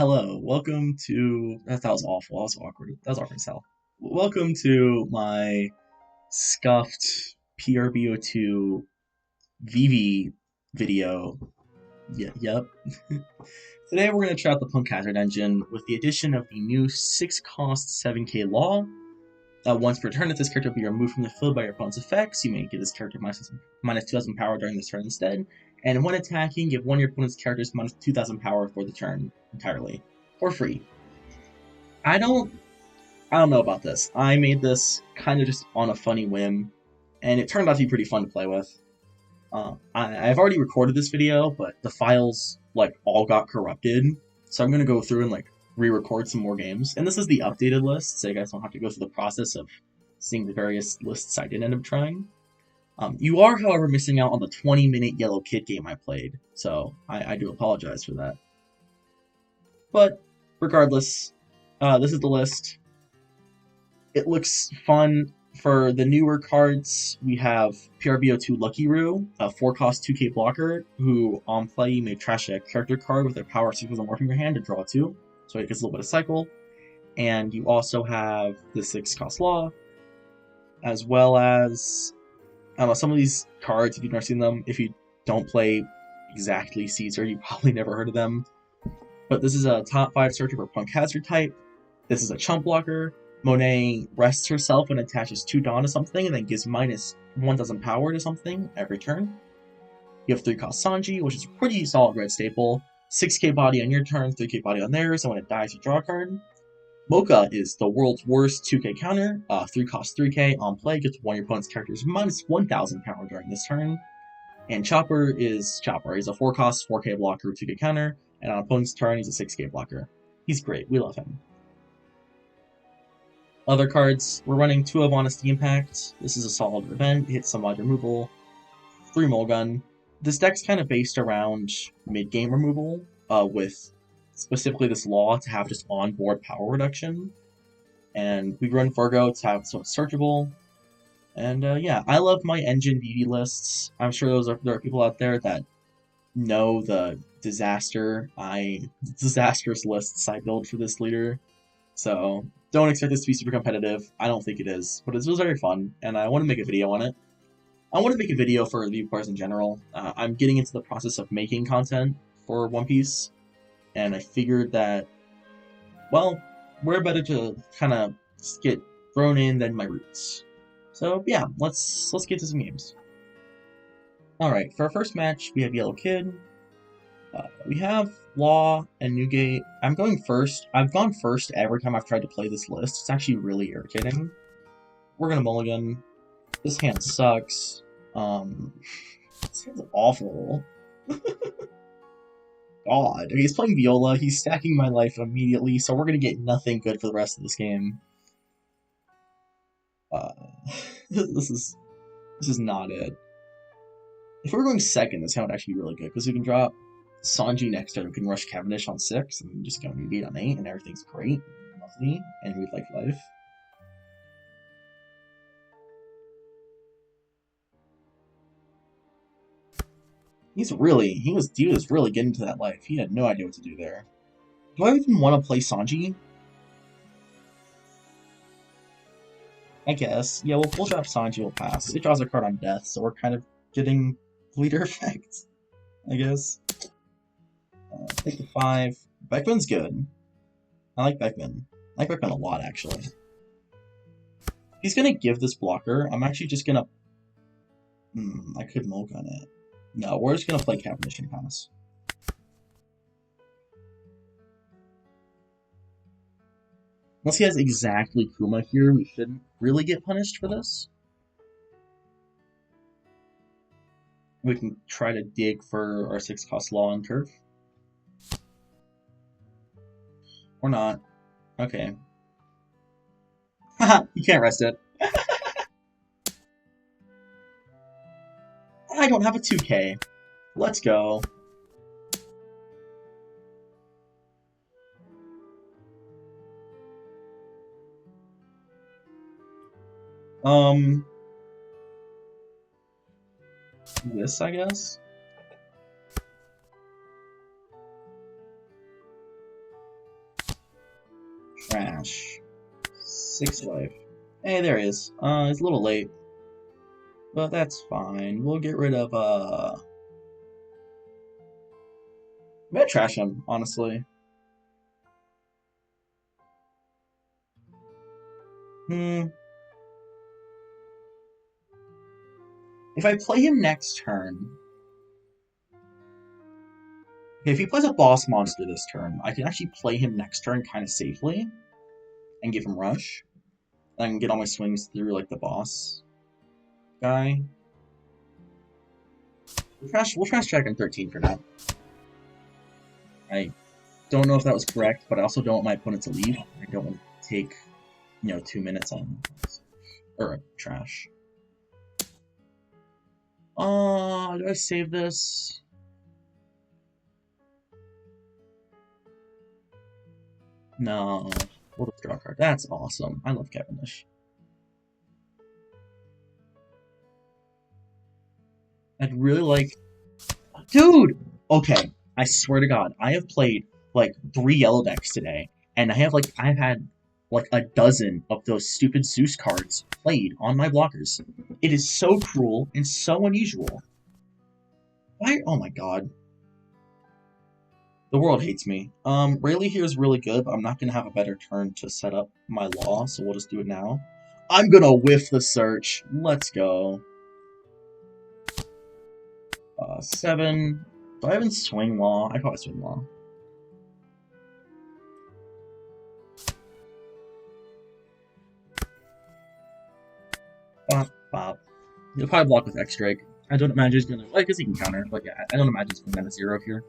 Hello, welcome to. That was awful. That was awkward. That was awkward as hell. Welcome to my scuffed PRB02 Vivi video. Yeah, yep. Today we're going to try out the Punk Hazard engine with the addition of the new 6-cost 7k law. Once per turn, if this character be removed from the field by your opponent's effects, you may give this character minus 2000 power during this turn instead. And when attacking, give one of your opponent's characters minus 2000 power for the turn entirely. For free. I don't know about this. I made this kind of just on a funny whim, and it turned out to be pretty fun to play with. I've already recorded this video, but the files all got corrupted, so I'm gonna go through and re-record some more games. And this is the updated list, so you guys don't have to go through the process of seeing the various lists I did end up trying. You are, however, missing out on the 20-minute Yellow Kid game I played, so I do apologize for that. But regardless, this is the list. It looks fun. For the newer cards, we have PRB02 Lucky Roo, a 4-cost 2k blocker, who on play you may trash a character card with their power 6 or more from your hand to draw 2, so it gets a little bit of cycle. And you also have the 6-cost Law, as well as, I don't know, some of these cards, if you've never seen them, if you don't play exactly Caesar, you probably never heard of them. But this is a top 5 searcher for Punk Hazard type. This is a chump blocker. Monet rests herself and attaches 2 Dawn to something, and then gives minus 1000 power to something every turn. You have 3-cost Sanji, which is a pretty solid red staple. 6k body on your turn, 3k body on theirs, and when it dies, you draw a card. Mocha is the world's worst 2k counter. 3-cost 3k on play, gets one of your opponent's characters minus 1000 power during this turn. And Chopper is Chopper. He's a 4-cost 4k blocker, 2k counter, and on opponent's turn, he's a 6k blocker. He's great. We love him. Other cards, we're running 2 of Honesty Impact. This is a solid event, hits some odd removal, 3 Mulligan. This deck's kind of based around mid-game removal, with specifically this law to have just on-board power reduction. And we run Virgo to have so it's searchable. And yeah, I love my engine BB lists. I'm sure there are people out there that know the disastrous lists I build for this leader. So don't expect this to be super competitive. I don't think it is, but it was very fun, and I want to make a video on it. I want to make a video for Vivi players in general. I'm getting into the process of making content for One Piece, and I figured that, well, where better to kind of get thrown in than my roots. So yeah, let's get to some games. Alright, for our first match, we have Yellow Kid. We have Law and Newgate. I'm going first. I've gone first every time I've tried to play this list. It's actually really irritating. We're gonna mulligan. This hand sucks. This hand's awful. God. Okay, he's playing Viola. He's stacking my life immediately, so we're gonna get nothing good for the rest of this game. This is not it. If we were going second, this hand would actually be really good, because we can drop Sanji next turn. We can rush Cavendish on 6, and just go Newgate on 8, and everything's great. Lovely. And we'd like life. He was really getting to that life. He had no idea what to do there. Do I even want to play Sanji? I guess. Yeah, we'll drop Sanji, we'll pass. It draws a card on death, so we're kind of getting leader effects, I guess. Take the 5. Beckman's good. I like Beckman. I like Beckman a lot, actually. He's gonna give this blocker. I'm actually just gonna... I could mulligan it. No, we're just gonna play Cavendish and pass. Unless he has exactly Kuma here, we shouldn't really get punished for this. We can try to dig for our 6-cost Law on turf. Or not. Okay. Haha, you can't rest it. I don't have a 2k. Let's go. This, I guess? Trash. 6 life. Hey, there he is. It's a little late. But that's fine. We'll get rid of, I'm gonna trash him, honestly. If I play him next turn... Okay, if he plays a boss monster this turn, I can actually play him next turn kind of safely. And give him rush. And I can get all my swings through, like, the boss guy. We'll trash Dragon 13 for now. I don't know if that was correct, but I also don't want my opponent to leave. I don't want to take, 2 minutes on or trash. Do I save this? No. We'll just draw a card. That's awesome. I love Cavendish. I'd really like... Dude! Okay, I swear to God, I have played, like, 3 yellow decks today, and I've had, like, a dozen of those stupid Zeus cards played on my blockers. It is so cruel and so unusual. Why? Oh my God. The world hates me. Rayleigh here is really good, but I'm not gonna have a better turn to set up my law, so we'll just do it now. I'm gonna whiff the search. Let's go. 7. Do I even swing law? I probably swing law. Bop, bop. He'll probably block with X-Drake. I don't imagine he's gonna... I guess he can counter, but yeah, I don't imagine he's going down to 0 here.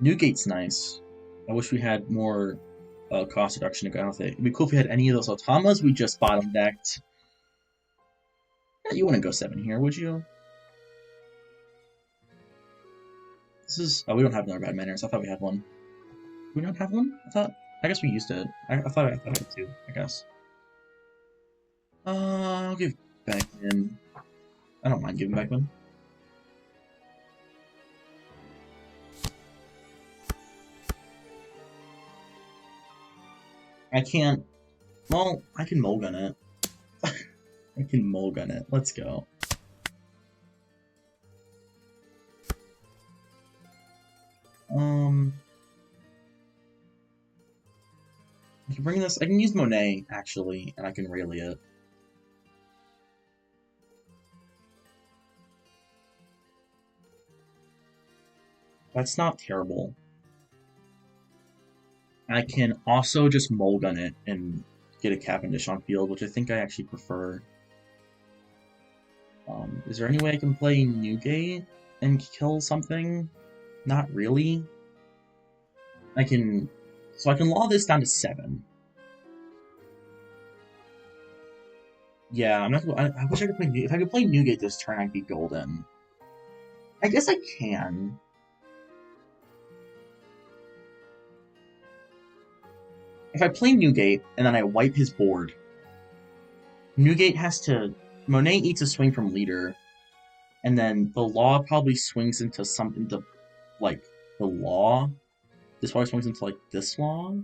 Newgate's nice. I wish we had more cost reduction to go with it. It'd be cool if we had any of those Otamas we just bottom decked. Yeah, you wouldn't go 7 here, would you? This is... Oh, we don't have another bad manners. I thought we had one. Do we not have one? I guess we used it. I thought I had 2, I guess. I'll give Beckman. I don't mind giving Beckman. I can't... Well, I can mulligan it. I can mulligan it. Let's go. I can bring this... I can use Monet, actually, and I can Rayleigh it. That's not terrible. I can also just mulligan it and get a Cavendish on field, which I think I actually prefer. Is there any way I can play Newgate and kill something? Not really. So I can law this down to 7. Yeah, I'm not. I wish I could play. If I could play Newgate this turn, I'd be golden. I guess I can. If I play Newgate and then I wipe his board, Newgate has to... Monet eats a swing from leader, and then the law probably swings into something to, like, the law. This probably swings into, like, this law?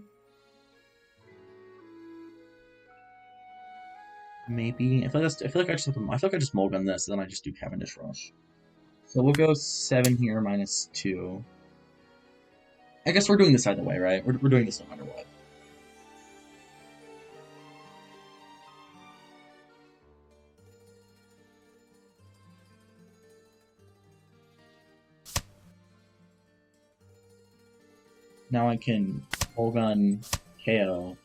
Maybe. I feel like I just mulligan this, and then I just do Cavendish Rush. So we'll go 7 here minus 2. I guess we're doing this either way, right? We're doing this no matter what. Now I can mulligan KO,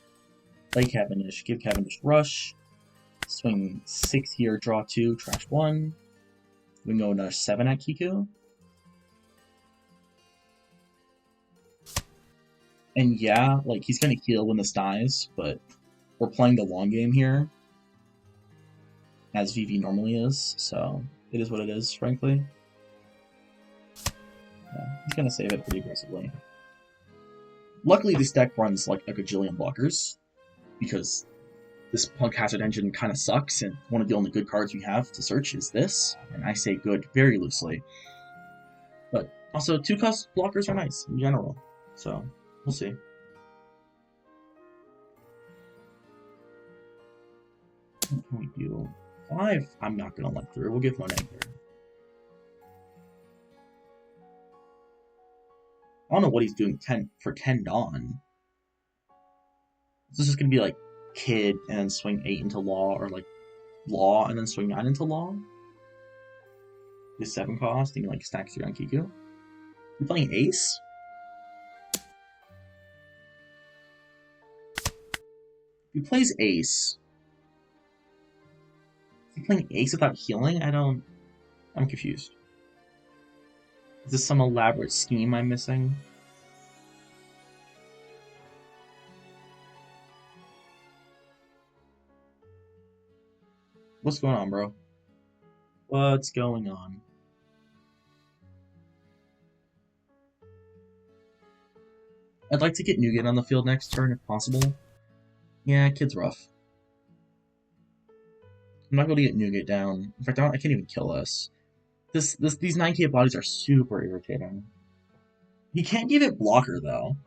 play Cavendish, give Cavendish Rush, swing 6 here, draw 2, trash 1. We can go another 7 at Kiku. And yeah, like, he's gonna heal when this dies, but we're playing the long game here, as Vivi normally is, so it is what it is, frankly. Yeah, he's gonna save it pretty aggressively. Luckily, this deck runs like a gajillion blockers, because this Punk Hazard Engine kind of sucks, and one of the only good cards we have to search is this, and I say good very loosely. But also, 2-cost blockers are nice in general, so We'll see. What can we do? 5? I'm not gonna let through. We'll give Monet here. I don't know what he's doing 10 for 10 Dawn. This is gonna be like Kid and then swing 8 into Law, or like Law and then swing 9 into Law. This 7 cost, and you like stack 3 on Kiku. You playing Ace? If he plays Ace. Is he playing Ace without healing? I'm confused. Is this some elaborate scheme I'm missing? What's going on, bro? What's going on? I'd like to get Nougat on the field next turn if possible. Yeah, Kid's rough. I'm not going to get Nougat down. In fact, I can't even kill us. These 9k bodies are super irritating. He can't give it blocker, though.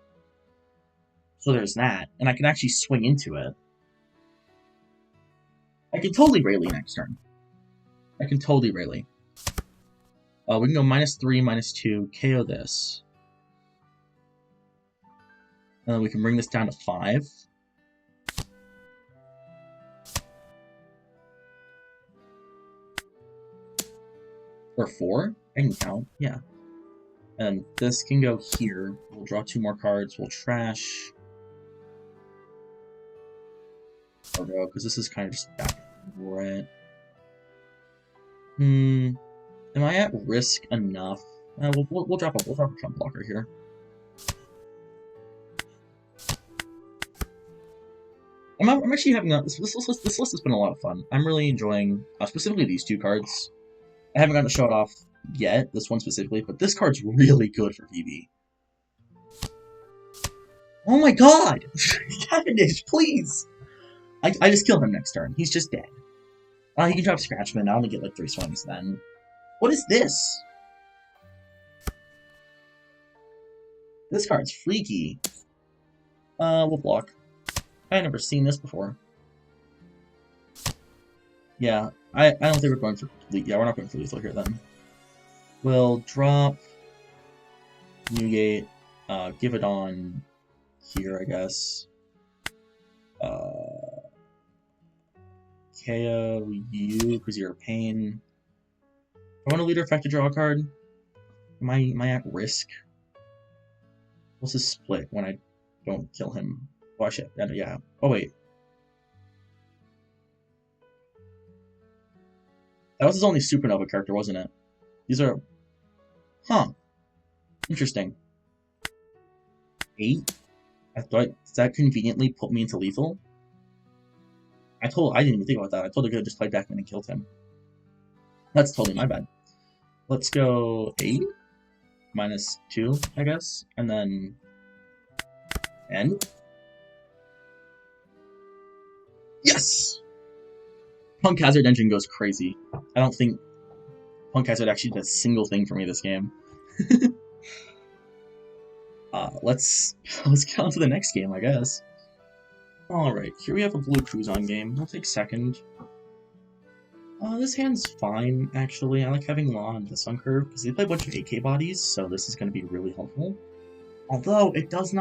So there's that. And I can actually swing into it. I can totally Rayleigh next turn. I can totally Rayleigh. We can go -3, -2, KO this. And then we can bring this down to 5. Or 4? I can count, yeah. And this can go here. We'll draw 2 more cards. We'll trash Cargo, because this is kind of just back for it. Am I at risk enough? We'll drop a trump blocker here. I'm actually having this list has been a lot of fun. I'm really enjoying specifically these 2 cards. I haven't gotten to show it off yet, this one specifically, but this card's really good for Vivi. Oh my god! Cavendish, please! I just kill him next turn. He's just dead. He can drop Scratchman. I only get like 3 swings then. What is this? This card's freaky. We'll block. I've never seen this before. Yeah, I don't think we're going for lethal. Yeah, we're not going for lethal here then. We'll drop Newgate, give it on here, I guess. KO you because you're a pain. I want a leader effect to draw a card. Am I at risk? What's his split when I don't kill him? Oh shit, yeah. Oh wait. That was his only supernova character, wasn't it? These are... Huh. Interesting. 8? I thought... Does that conveniently put me into lethal? I didn't even think about that. I totally could have just played Backman and killed him. That's totally my bad. Let's go 8? -2, I guess. And then... End. Yes! Punk Hazard Engine goes crazy. I don't think Punk Hazard actually did a single thing for me this game. Let's get on to the next game, I guess. Alright, here we have a blue Cruzon game. I'll take second. This hand's fine, actually. I like having Law and this on curve, because they play a bunch of AK bodies, so this is going to be really helpful. Although, it does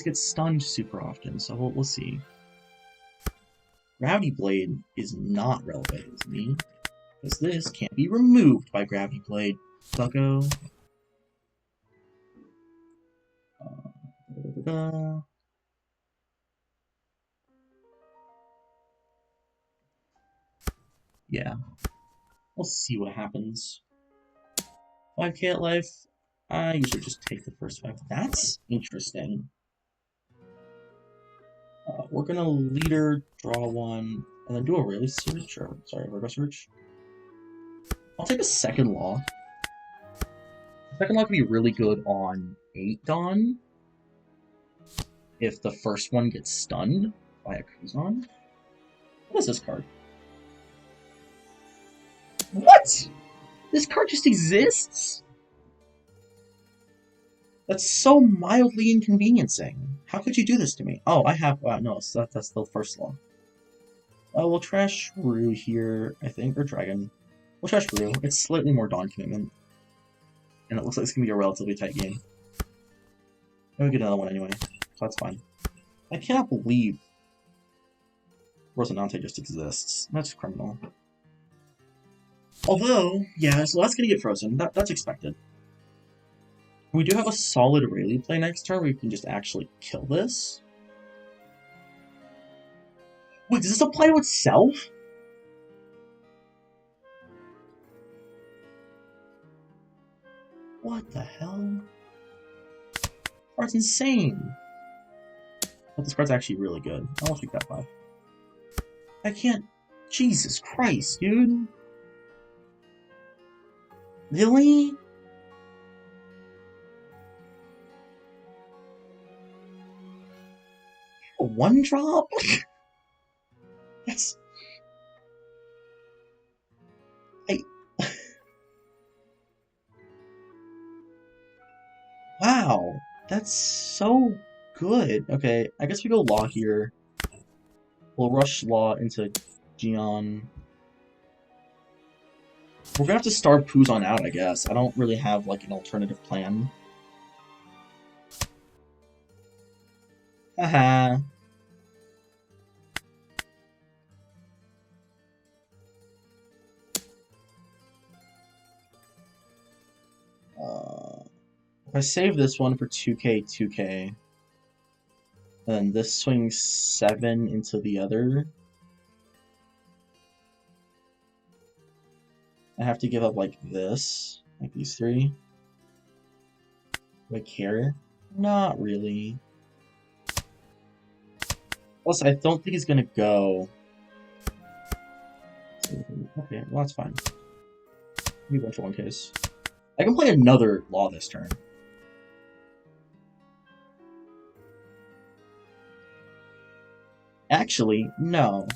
get stunned super often, so we'll see. Gravity Blade is not relevant to me, because this can't be removed by Gravity Blade. Bucko. Yeah. We'll see what happens. 5k at life. I usually just take the first 5. That's interesting. We're gonna leader, draw 1, and then do a really search, or sorry, Virgo search. I'll take a second Law. Second Law could be really good on 8 Dawn. If the first one gets stunned by a Cruzon. What is this card? What? This card just exists? That's so mildly inconveniencing. How could you do this to me? Oh, I have. No, so that's the first law. We'll trash Rue here, I think, or Dragon. We'll trash Rue. It's slightly more Dawn commitment, and it looks like it's gonna be a relatively tight game. Maybe get another one anyway, so that's fine. I cannot believe Rosinante just exists. That's criminal. Although, yeah, so that's gonna get frozen. That's expected. We do have a solid Rayleigh play next turn where we can just actually kill this. Wait, does this apply to itself? What the hell? That's insane. But this card's actually really good. I'll take that 5. I can't. Jesus Christ, dude. Really? A 1-drop? That's. I. Wow. That's so good. Okay, I guess we go Law here. We'll rush Law into Gion. We're gonna have to starve Puzon out, I guess. I don't really have, like, an alternative plan. Haha. If I save this one for 2k, 2k, and then this swings 7 into the other, I have to give up, like, this, like these 3. Do I care? Not really. Plus, I don't think he's gonna go. Okay, well, that's fine. You go for 1Ks. I can play another Law this turn. Actually, no.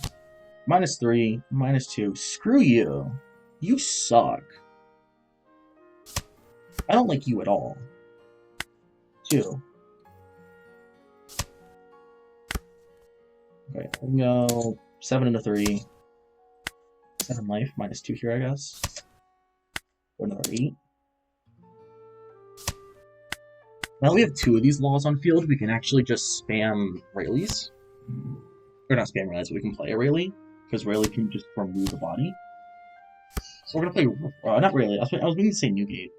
-3, -2. Screw you. You suck. I don't like you at all. 2. Okay, we can go 7 into 3. 7 life, -2 here, I guess. Or another 8. Now that we have 2 of these Laws on field, we can actually just spam Rayleighs. Or not spam Rayleighs, but we can play a Rayleigh, because Rayleigh can just remove the body. So we're gonna play, not Rayleigh, I was going to say Newgate,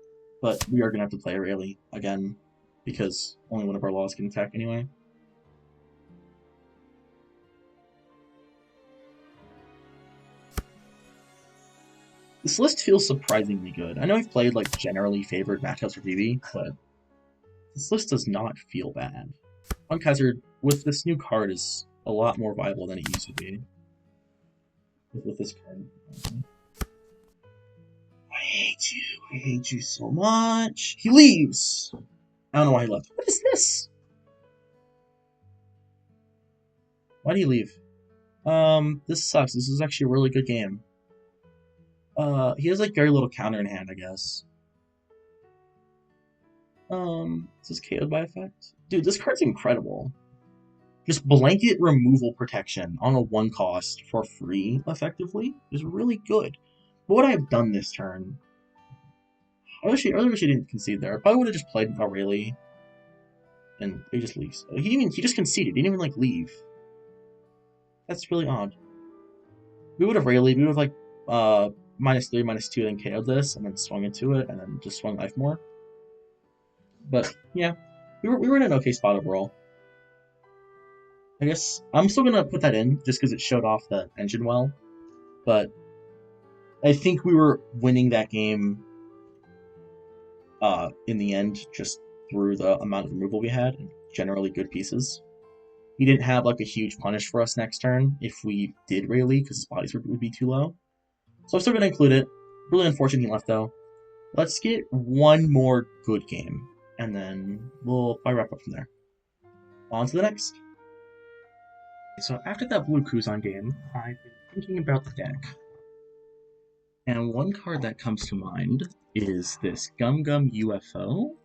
but we are gonna have to play a Rayleigh again, because only one of our Laws can attack anyway. This list feels surprisingly good. I know I've played, like, generally favored matchups for Vivi, but this list does not feel bad. Punk Hazard, with this new card, is a lot more viable than it used to be. With this card. I hate you. I hate you so much. He leaves! I don't know why he left. What is this? Why do you leave? This sucks. This is actually a really good game. He has, like, very little counter in hand, I guess. Is this KO'd by effect? Dude, this card's incredible. Just blanket removal protection on a 1 cost for free, effectively, is really good. What would I have done this turn? I really wish he didn't concede there. I probably would have just played Rayleigh. And he just leaves. He just conceded. He didn't even, like, leave. That's really odd. We would have Rayleigh. We would have, like, -3, -2, then KO'd this, and then swung into it, and then just swung life more. But, yeah. We were in an okay spot overall. I guess I'm still gonna put that in, just because it showed off the engine well. But I think we were winning that game in the end, just through the amount of removal we had, and generally good pieces. He didn't have, like, a huge punish for us next turn if we did Rayleigh, because his bodies would be too low. So I'm still going to include it. Really unfortunate he left, though. Let's get one more good game, and then we'll probably wrap up from there. On to the next. So after that Blue Kuzan game, I've been thinking about the deck. And one card that comes to mind is this Gum Gum UFO.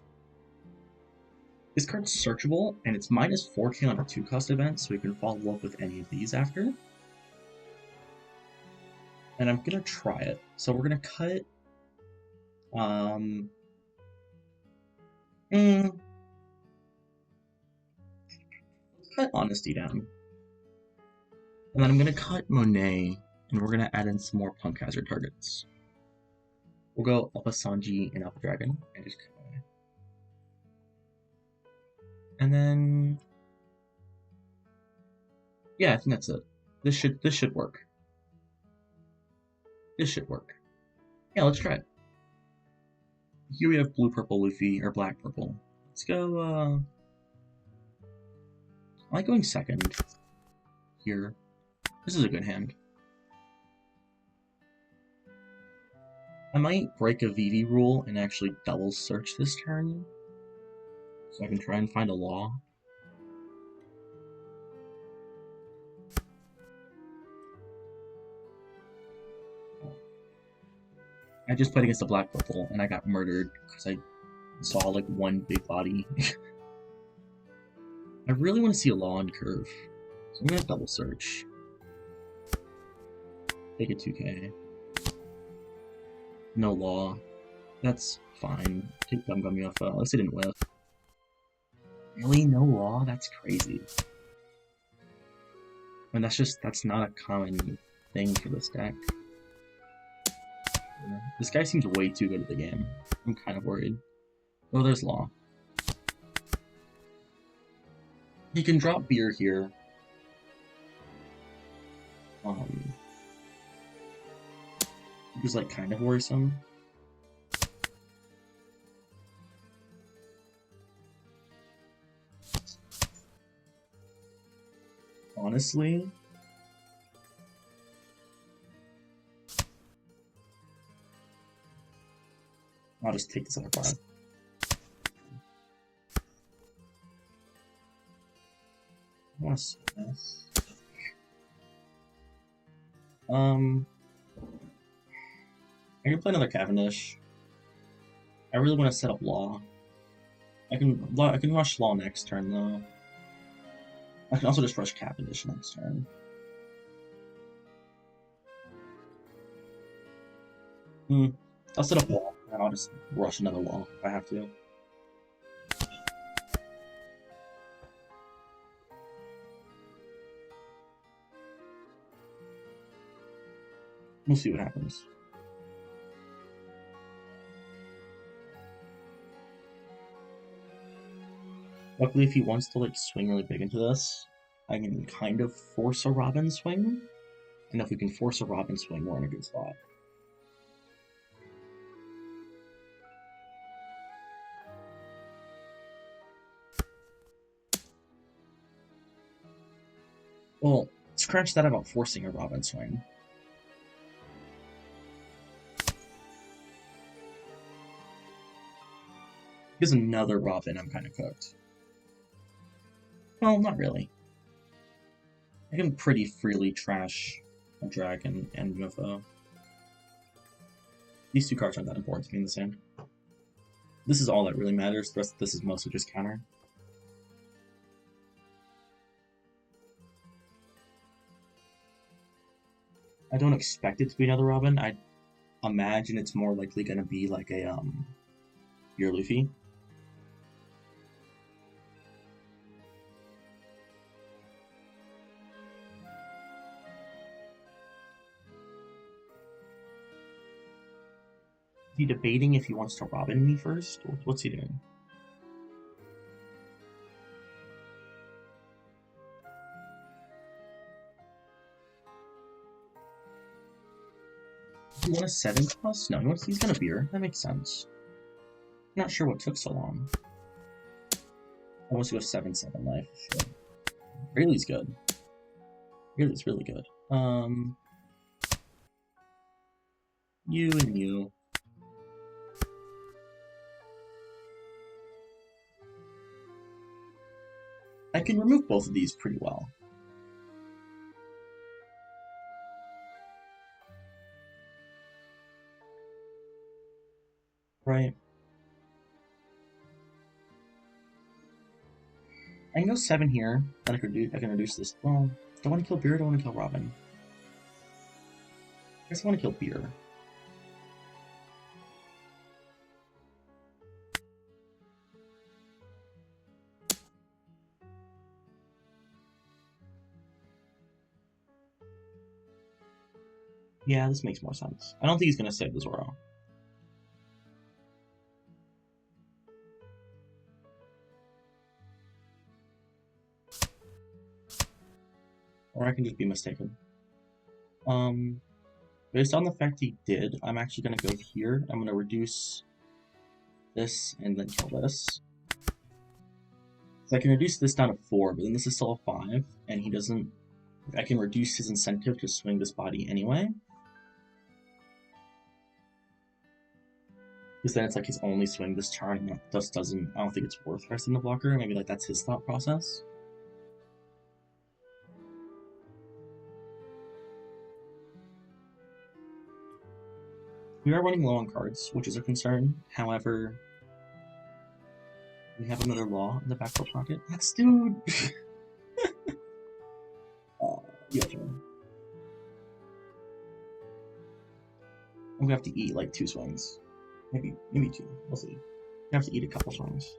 This card's searchable, and it's minus 4k on a 2-cost event, so we can follow up with any of these after. And I'm gonna try it. So we're gonna cut um cut Honesty down. And then I'm gonna cut Monet, and we're gonna add in some more Punk Hazard targets. We'll go Alpha Sanji and Alpha Dragon, and just and then yeah, I think that's it. This should work. This should work. Yeah, let's try it. Here we have blue purple Luffy, or black purple. Let's go I like going second here. This is a good hand. I might break a Vivi rule and actually double search this turn, so I can try and find a law. I just played against a black purple and I got murdered because I saw like one big body. I really want to see a law on curve, so I'm gonna double search. Take a 2k. No law. That's fine. Take Gum Gum UFO. At least I didn't whiff. Really? No law? That's crazy. I mean, that's not a common thing for this deck. Yeah. This guy seems way too good at the game. I'm kind of worried. Oh, there's law. He can drop beer here. It was like kind of worrisome. Honestly, I'll just take this other card. I want to see this. I can play another Cavendish. I really want to set up Law. I can rush Law next turn though. I can also just rush Cavendish next turn. I'll set up Law, and I'll just rush another Law if I have to. We'll see what happens. Luckily, if he wants to like swing really big into this, I can kind of force a Robin swing. And if we can force a Robin swing, we're in a good spot. Well, scratch that about forcing a Robin swing. Here's another Robin, I'm kind of cooked. Well, not really. I can pretty freely trash a dragon and UFO. These two cards aren't that important to me in this hand. This is all that really matters. The rest of this is mostly just counter. I don't expect it to be another Robin. I imagine it's more likely going to be like a your Luffy. Is he debating if he wants to Robin me first? What's he doing? He want a 7+? No, he's gonna beer. That makes sense. Not sure what took so long. I want to go 7/7 life. Sure. Rayleigh's good. Rayleigh's really good. You and you. I can remove both of these pretty well. Right. I can go 7 here. Then I can reduce this. Well, do I want to kill Beer or do I want to kill Robin? I guess I want to kill Beer. Yeah, this makes more sense. I don't think he's going to save the Zoro. Or I can just be mistaken. Based on the fact he did, I'm actually going to go here. I'm going to reduce this and then kill this. So I can reduce this down to 4, but then this is still a 5, and he doesn't... I can reduce his incentive to swing this body anyway. Because then it's like his only swing this turn, and that just doesn't... I don't think it's worth resting the blocker. Maybe like that's his thought process. We are running low on cards, which is a concern. However, we have another law in the back pocket. That's dude! Yeah, turn. I'm gonna have to eat like 2 swings. Maybe 2. We'll see. I have to eat a couple swings.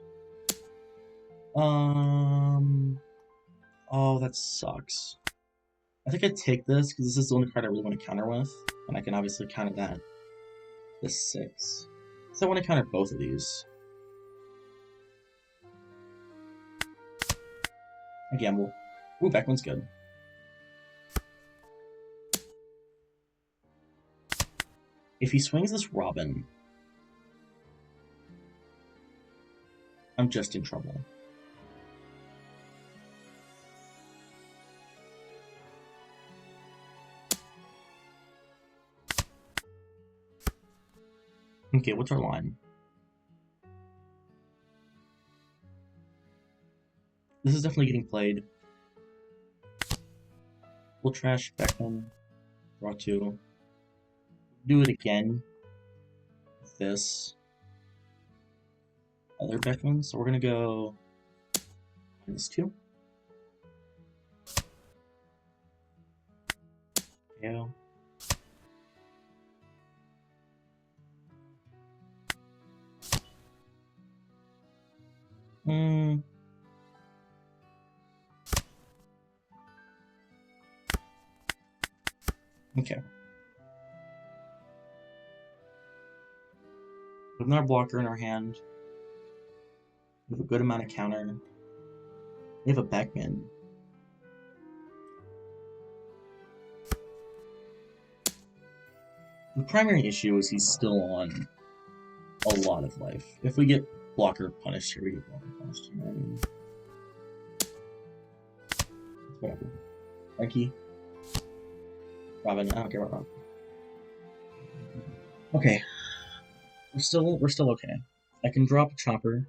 Oh, that sucks. I think I'd take this, because this is the only card I really want to counter with. And I can obviously counter that. This 6. So I want to counter both of these. I gamble. Ooh, Beckman's good. If he swings this Robin, I'm just in trouble. Okay, what's our line? This is definitely getting played. We'll trash Beckman. Draw 2. Do it again with this other Beckman. So we're gonna go -2. Yeah. Okay. With another blocker in our hand. We have a good amount of counter. We have a Beckman. The primary issue is he's still on a lot of life. If we get blocker punished here, we get blocker punished here. I mean, whatever. Frankie. Robin, I don't care about Robin. Okay. We're still okay. I can drop a Chopper.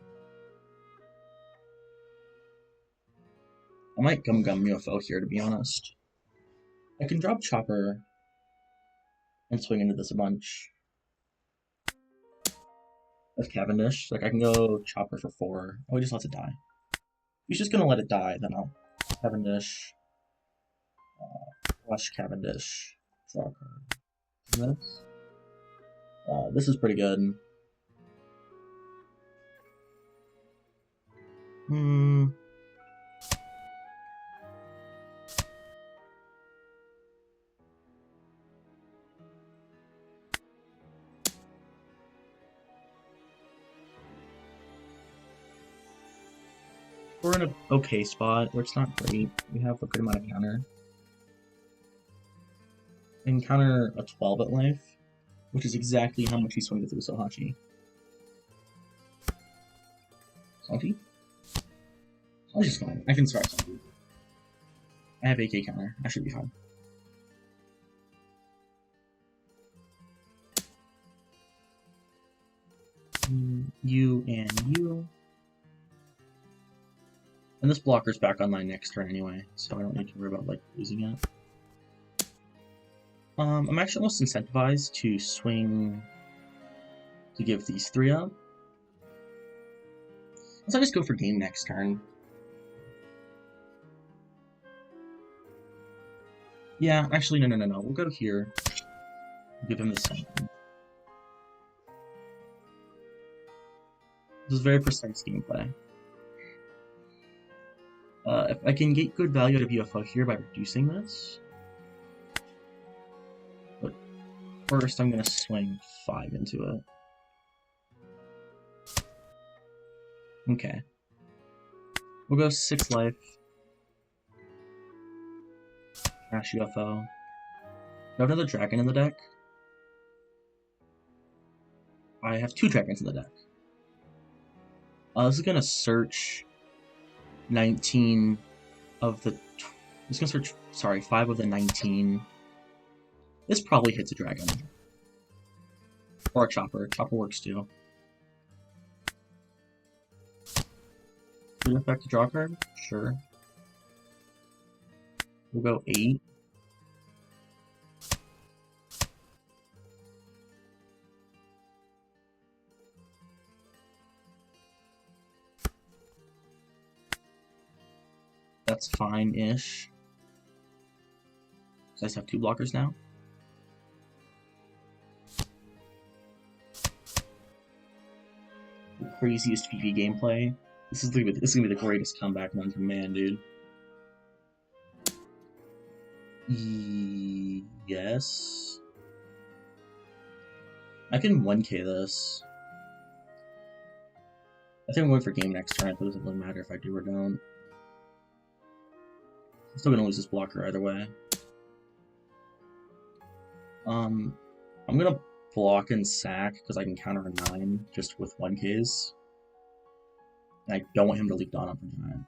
I might Gum UFO here, to be honest. I can drop Chopper and swing into this a bunch. That's Cavendish. Like, I can go Chopper for 4. Oh, he just lets it die. If he's just gonna let it die, then I'll Cavendish. Watch Cavendish. Draw a card. This is pretty good. We're in an okay spot where it's not great. We have a good amount of counter. I can counter a 12 at life, which is exactly how much he swung through Sohachi. Sohachi? Sohachi's fine. I can start Sohachi. I have AK counter. I should be fine. You and you. And this blocker's back online next turn anyway, so I don't need to worry about like losing it. I'm actually almost incentivized to swing to give these 3 up. Let's just go for game next turn. Yeah, actually, no. We'll go here. Give him this something. This is very precise gameplay. If I can get good value out of UFO here by reducing this, but first I'm gonna swing 5 into it. Okay. We'll go 6 life. Crash UFO. I have another dragon in the deck. I have 2 dragons in the deck. This is gonna search 19 of the. It's gonna search. Sorry, 5 of the 19. This probably hits a dragon. Or a chopper. Chopper works too. Does it affect the draw card? Sure. We'll go 8. That's fine-ish. I just have 2 blockers now. The craziest Vivi gameplay. This is gonna be the greatest comeback run from man, dude. Yes. I can 1k this. I think I'm going for game next turn, but it doesn't really matter if I do or don't. I'm still gonna lose this blocker either way. I'm gonna block and sack because I can counter a 9 just with 1Ks. And I don't want him to leave Dawn up for 9.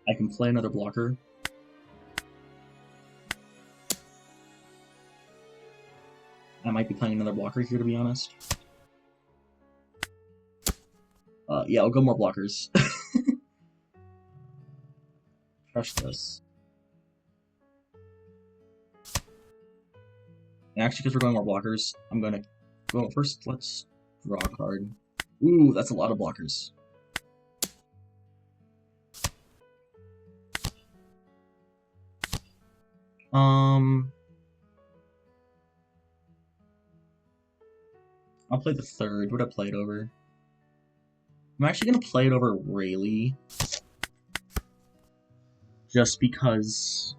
I can play another blocker. I might be playing another blocker here, to be honest. Yeah, I'll go more blockers. Crush this. And actually, because we're going more blockers, I'm gonna go first. Let's draw a card. Ooh, that's a lot of blockers. I'll play the 3rd. What would I play it over? I'm actually gonna play it over Rayleigh. Just because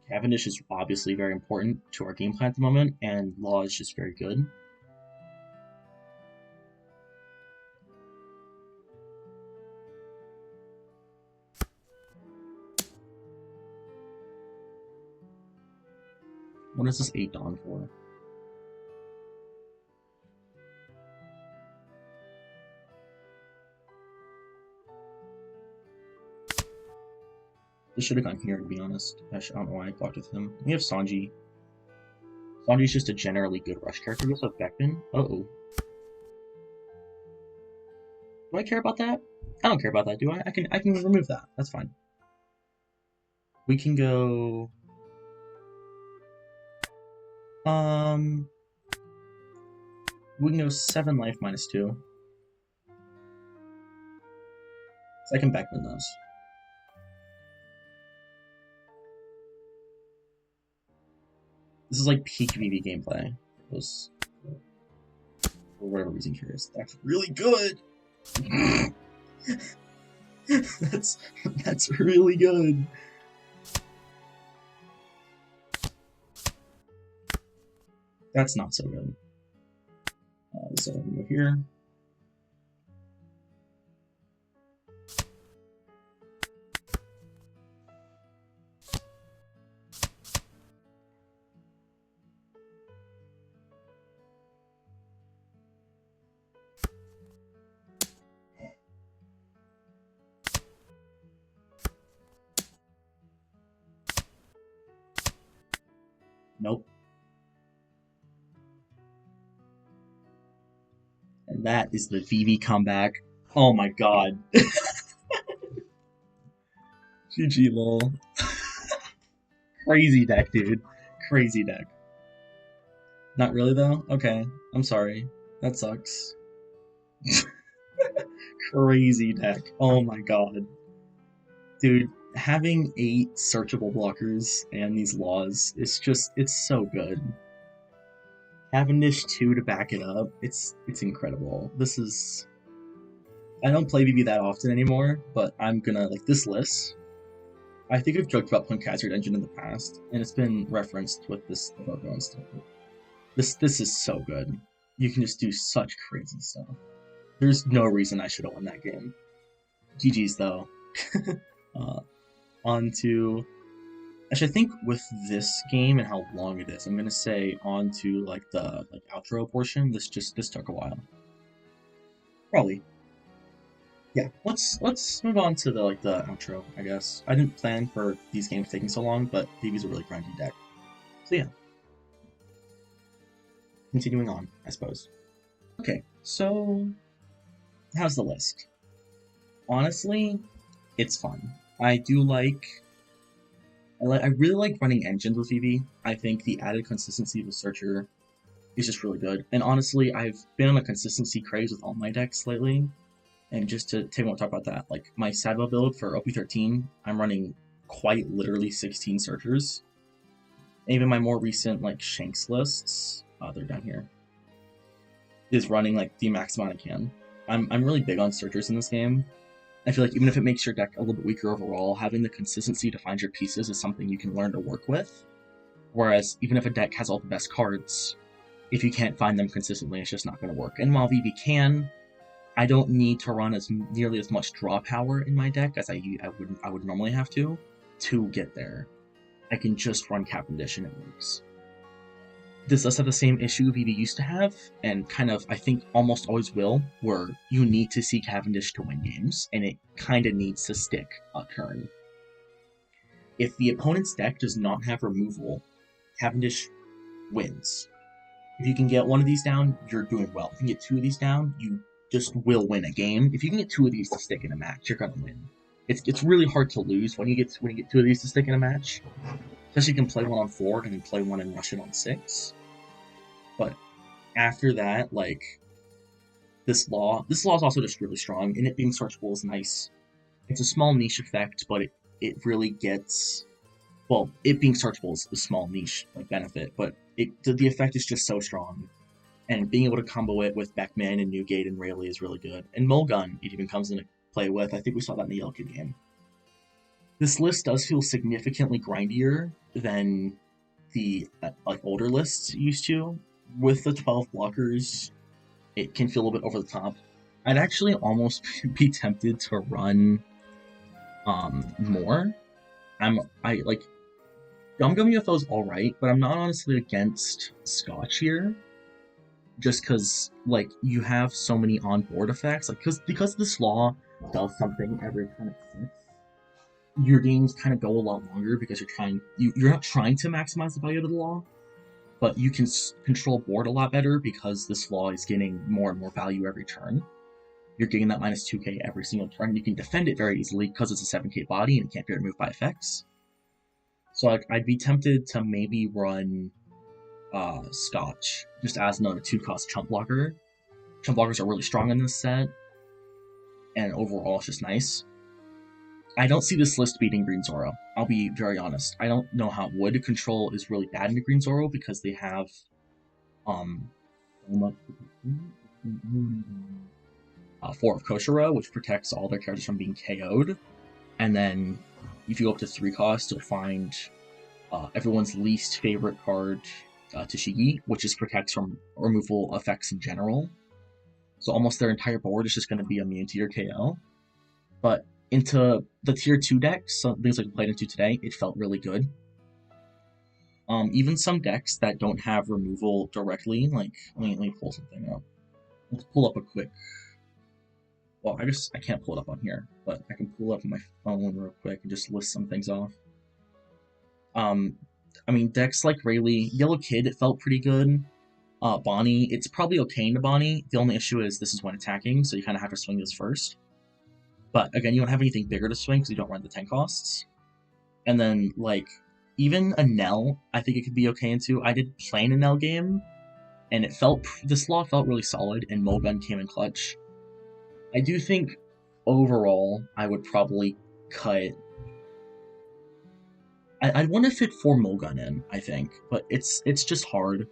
Cavendish is obviously very important to our game plan at the moment, and Law is just very good. What is this 8 Dawn for? This should have gone here, to be honest. I don't know why I blocked with him. We have Sanji. Sanji's just a generally good rush character. We also have Beckman. Uh-oh. Do I care about that? I don't care about that, do I? I can remove that. That's fine. We can go... We can go 7 life minus 2. So I can Beckman those. This is like peak Vivi gameplay. Those, for whatever reason, curious. That's really good. that's really good. That's not so good. So I'm gonna go here. Nope. And that is the Vivi comeback. Oh my god. GG lol. Crazy deck, dude. Crazy deck. Not really though? Okay. I'm sorry. That sucks. Crazy deck. Oh my god. Dude, having 8 searchable blockers and these laws, it's so good. Cavendish 2 to back it up, it's incredible. I don't play BB that often anymore, but I'm gonna, like, this list, I think I've joked about playing Hazard Engine in the past, and it's been referenced with this logo and stuff. This is so good. You can just do such crazy stuff. There's no reason I should have won that game. GG's though. On to... Actually, I think with this game and how long it is, I'm gonna say on to like the outro portion. This took a while. Probably. Yeah. Let's move on to the outro, I guess. I didn't plan for these games taking so long, but Vivi's a really grindy deck. So yeah. Continuing on, I suppose. Okay, so how's the list? Honestly, it's fun. I really like running engines with Vivi. I think the added consistency of the Searcher is just really good. And honestly, I've been on a consistency craze with all my decks lately. And just to take a moment to talk about that, like my Sadva build for OP13, I'm running quite literally 16 Searchers. And even my more recent like Shanks lists, they're down here, is running like the max amount I can. I'm really big on Searchers in this game. I feel like even if it makes your deck a little bit weaker overall, having the consistency to find your pieces is something you can learn to work with. Whereas even if a deck has all the best cards, if you can't find them consistently, it's just not going to work. And while Vivi can, I don't need to run nearly as much draw power in my deck as I would normally have to get there. I can just run Cavendish and it works. This does have the same issue Vivi used to have, and kind of, I think, almost always will, where you need to see Cavendish to win games, and it kind of needs to stick a turn. If the opponent's deck does not have removal, Cavendish wins. If you can get one of these down, you're doing well. If you can get 2 of these down, you just will win a game. If you can get 2 of these to stick in a match, you're gonna win. It's really hard to lose when you get 2 of these to stick in a match. Especially you can play one on 4 and then play one and rush it on 6. But after that, like, this law is also just really strong, and it being searchable is nice. It's a small niche effect, but it really gets... Well, it being searchable is a small niche benefit, but the effect is just so strong. And being able to combo it with Beckman and Newgate and Rayleigh is really good. And Mulgun, it even comes into play with. I think we saw that in the Yellow Kid game. This list does feel significantly grindier than the older lists used to. With the 12 blockers, it can feel a little bit over the top. I'd actually almost be tempted to run more. Gum UFO's alright, but I'm not honestly against Scotch here. Just because, like, you have so many on-board effects. Like, because this law does something every kind of 6, your games kind of go a lot longer because you're not trying to maximize the value of the law, but you can control board a lot better because this law is getting more and more value every turn. You're getting that minus 2k every single turn. You can defend it very easily because it's a 7k body and it can't be removed by effects. So I'd be tempted to maybe run Scotch just as another 2-cost chump blocker. Chump blockers are really strong in this set, and overall it's just nice. I don't see this list beating Green Zoro. I'll be very honest. I don't know how wood control is really bad into Green Zoro because they have 4 of Koshiro, which protects all their characters from being KO'd. And then if you go up to 3 cost, you'll find everyone's least favorite card, Tashigi, which is protects from removal effects in general. So almost their entire board is just going to be immune to your KO. But into the tier 2 decks, some things like we played into today, it felt really good. Even some decks that don't have removal directly, like, let me pull something up. Let's pull up a quick... Well, I guess I can't pull it up on here, but I can pull up my phone real quick and just list some things off. I mean, decks like Rayleigh, Yellow Kid, it felt pretty good. Bonnie, it's probably okay into Bonnie. The only issue is this is when attacking, so you kind of have to swing this first. But again, you don't have anything bigger to swing because you don't run the 10 costs. And then, like, even a Nell, I think it could be okay into. I did play in a Nell game, and this law felt really solid, and Mogun came in clutch. I do think overall I would probably cut. I'd want to fit 4 Mogun in, I think, but it's just hard.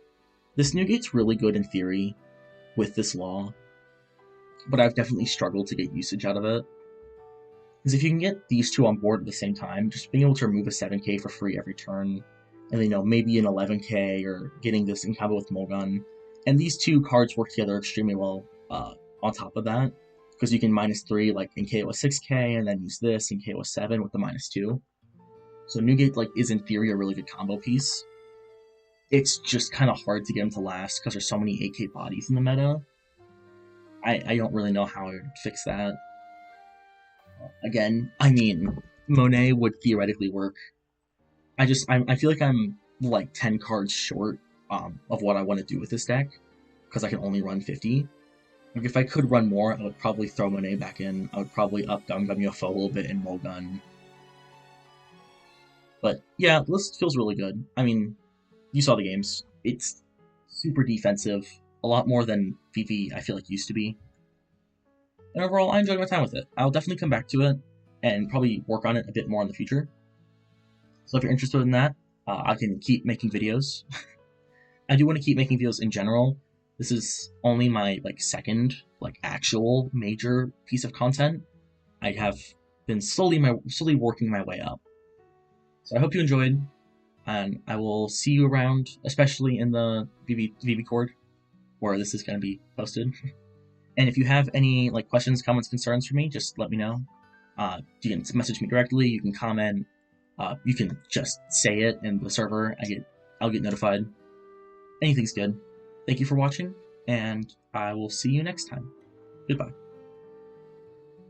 This new gate's really good in theory with this law, but I've definitely struggled to get usage out of it. Because if you can get these two on board at the same time, just being able to remove a 7k for free every turn, and then, maybe an 11k, or getting this in combo with Mogun, and these two cards work together extremely well on top of that, because you can -3 like in KO 6k, and then use this in KO 7 with the -2. So Newgate is in theory a really good combo piece. It's just kind of hard to get him to last because there's so many 8k bodies in the meta. I don't really know how I would fix that. Again, I mean, Monet would theoretically work. I feel like I'm like 10 cards short of what I want to do with this deck because I can only run 50. Like, if I could run more, I would probably throw Monet back in. I would probably up Gum Gum UFO a little bit in Mogun. But yeah, this feels really good. I mean, you saw the games. It's super defensive, a lot more than Vivi I feel like used to be. And overall, I enjoyed my time with it. I'll definitely come back to it and probably work on it a bit more in the future. So if you're interested in that, I can keep making videos. I do want to keep making videos in general. This is only my second actual major piece of content. I have been slowly working my way up. So I hope you enjoyed, and I will see you around, especially in the Vivi Cord, where this is going to be posted. And if you have any questions, comments, concerns for me, just let me know. You can message me directly. You can comment. You can just say it in the server. I'll get notified. Anything's good. Thank you for watching, and I will see you next time. Goodbye.